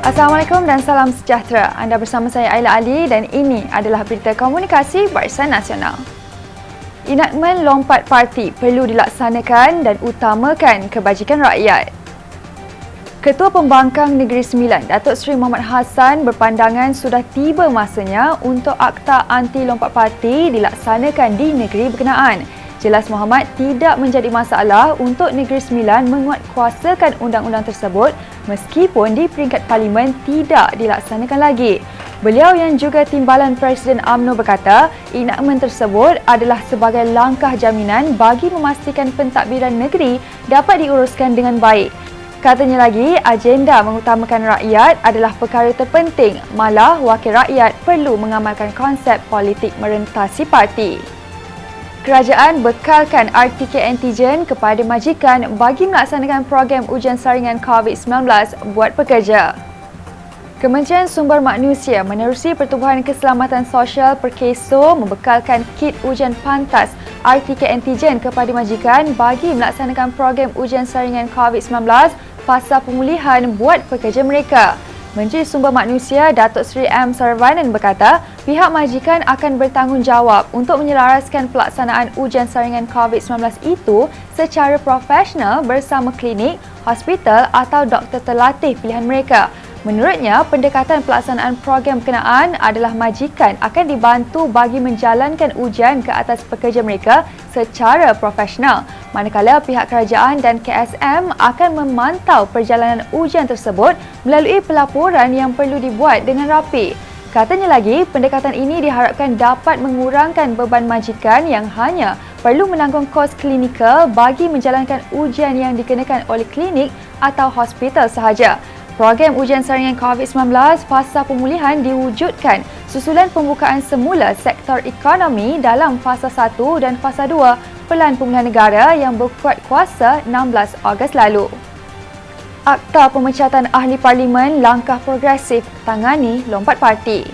Assalamualaikum dan salam sejahtera. Anda bersama saya Aila Ali dan ini adalah berita komunikasi Barisan Nasional. Enakmen lompat parti perlu dilaksanakan dan utamakan kebajikan rakyat. Ketua Pembangkang Negeri Sembilan, Datuk Seri Muhammad Hassan berpandangan sudah tiba masanya untuk Akta Anti Lompat Parti dilaksanakan di negeri berkenaan. Jelas Muhammad tidak menjadi masalah untuk Negeri Sembilan menguatkuasakan undang-undang tersebut meskipun di peringkat Parlimen tidak dilaksanakan lagi. Beliau yang juga timbalan Presiden UMNO berkata, enakmen tersebut adalah sebagai langkah jaminan bagi memastikan pentadbiran negeri dapat diuruskan dengan baik. Katanya lagi, agenda mengutamakan rakyat adalah perkara terpenting, malah wakil rakyat perlu mengamalkan konsep politik merentasi parti. Kerajaan bekalkan RTK antigen kepada majikan bagi melaksanakan program ujian saringan COVID-19 buat pekerja. Kementerian Sumber Manusia menerusi Pertubuhan Keselamatan Sosial Perkeso membekalkan kit ujian pantas RTK antigen kepada majikan bagi melaksanakan program ujian saringan COVID-19 fasa pemulihan buat pekerja mereka. Menteri Sumber Manusia Datuk Seri M. Saravanan berkata, pihak majikan akan bertanggungjawab untuk menyelaraskan pelaksanaan ujian saringan COVID-19 itu secara profesional bersama klinik, hospital atau doktor terlatih pilihan mereka. Menurutnya, pendekatan pelaksanaan program berkenaan adalah majikan akan dibantu bagi menjalankan ujian ke atas pekerja mereka secara profesional, manakala pihak kerajaan dan KSM akan memantau perjalanan ujian tersebut melalui pelaporan yang perlu dibuat dengan rapi. Katanya lagi, pendekatan ini diharapkan dapat mengurangkan beban majikan yang hanya perlu menanggung kos klinikal bagi menjalankan ujian yang dikenakan oleh klinik atau hospital sahaja. Program ujian saringan COVID-19 fasa pemulihan diwujudkan susulan pembukaan semula sektor ekonomi dalam fasa 1 dan fasa 2 Pelan Pemulihan Negara yang berkuat kuasa 16 Ogos lalu. Akta Pemecatan Ahli Parlimen langkah progresif tangani lompat parti.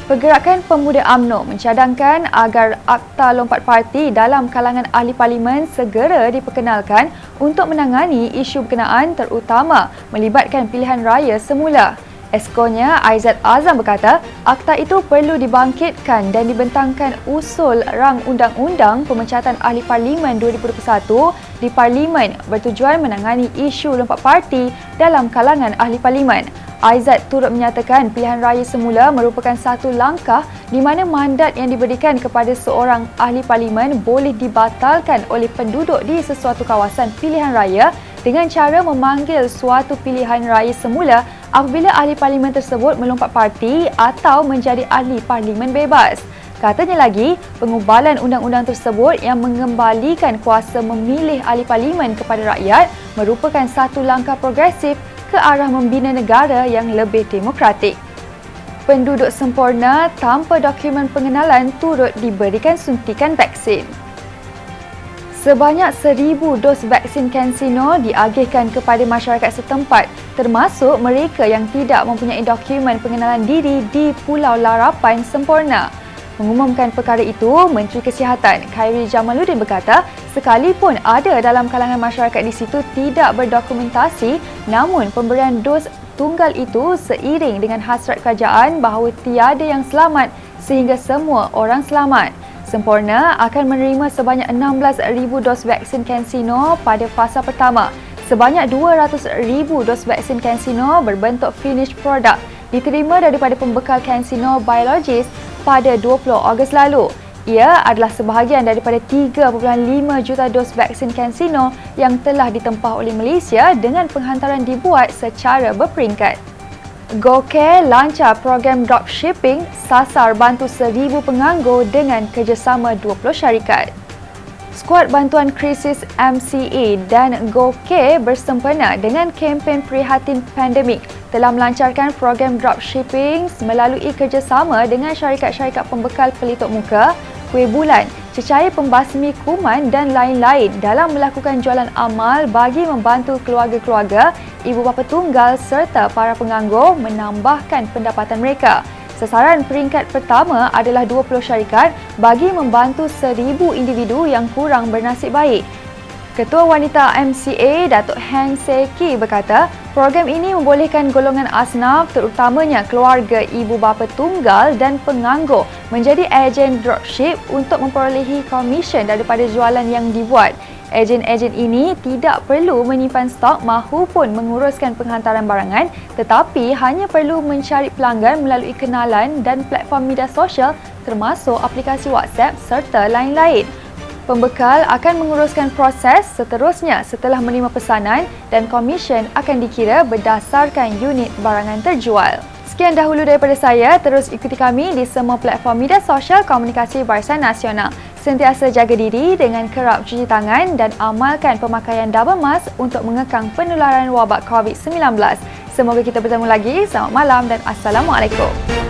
Pergerakan Pemuda UMNO mencadangkan agar Akta Lompat Parti dalam kalangan ahli parlimen segera diperkenalkan untuk menangani isu berkenaan terutama melibatkan pilihan raya semula. Eskonya Aizat Azam berkata, akta itu perlu dibangkitkan dan dibentangkan usul rang Undang-Undang Pemecatan Ahli Parlimen 2021 di Parlimen bertujuan menangani isu lompat parti dalam kalangan ahli parlimen. Aizat turut menyatakan pilihan raya semula merupakan satu langkah di mana mandat yang diberikan kepada seorang ahli parlimen boleh dibatalkan oleh penduduk di sesuatu kawasan pilihan raya dengan cara memanggil suatu pilihan raya semula apabila ahli parlimen tersebut melompat parti atau menjadi ahli parlimen bebas. Katanya lagi, pengubalan undang-undang tersebut yang mengembalikan kuasa memilih ahli parlimen kepada rakyat merupakan satu langkah progresif ke arah membina negara yang lebih demokratik. Penduduk sempurna tanpa dokumen pengenalan turut diberikan suntikan vaksin. Sebanyak 1,000 dos vaksin CanSino diagihkan kepada masyarakat setempat termasuk mereka yang tidak mempunyai dokumen pengenalan diri di Pulau Larapan sempurna. Mengumumkan perkara itu, Menteri Kesihatan Khairy Jamaluddin berkata, sekalipun ada dalam kalangan masyarakat di situ tidak berdokumentasi, namun pemberian dos tunggal itu seiring dengan hasrat kerajaan bahawa tiada yang selamat sehingga semua orang selamat. Sempurna akan menerima sebanyak 16,000 dos vaksin CanSino pada fasa pertama. Sebanyak 200,000 dos vaksin CanSino berbentuk finished product diterima daripada pembekal CanSino Biologist pada 20 Ogos lalu. Ia adalah sebahagian daripada 3.5 juta dos vaksin CanSino yang telah ditempah oleh Malaysia dengan penghantaran dibuat secara berperingkat. GoCare lancar program dropshipping sasar bantu 1,000 penganggur dengan kerjasama 20 syarikat. Skuad Bantuan Krisis MCA dan GoCare bersempena dengan kempen prihatin pandemik telah melancarkan program dropshipping melalui kerjasama dengan syarikat-syarikat pembekal pelitup muka, kuih bulan, cecair pembasmi kuman dan lain-lain dalam melakukan jualan amal bagi membantu keluarga-keluarga, ibu bapa tunggal serta para penganggur menambahkan pendapatan mereka. Sasaran peringkat pertama adalah 20 syarikat bagi membantu 1,000 individu yang kurang bernasib baik. Ketua Wanita MCA Datuk Heng Seki berkata, program ini membolehkan golongan asnaf terutamanya keluarga ibu bapa tunggal dan penganggur menjadi ejen dropship untuk memperolehi komisen daripada jualan yang dibuat. Ejen-ejen ini tidak perlu menyimpan stok mahupun menguruskan penghantaran barangan, tetapi hanya perlu mencari pelanggan melalui kenalan dan platform media sosial termasuk aplikasi WhatsApp serta lain-lain. Pembekal akan menguruskan proses seterusnya setelah menerima pesanan dan komisen akan dikira berdasarkan unit barangan terjual. Sekian dahulu daripada saya, terus ikuti kami di semua platform media sosial komunikasi Barisan Nasional. Sentiasa jaga diri dengan kerap cuci tangan dan amalkan pemakaian double mask untuk mengekang penularan wabak COVID-19. Semoga kita bertemu lagi. Selamat malam dan Assalamualaikum.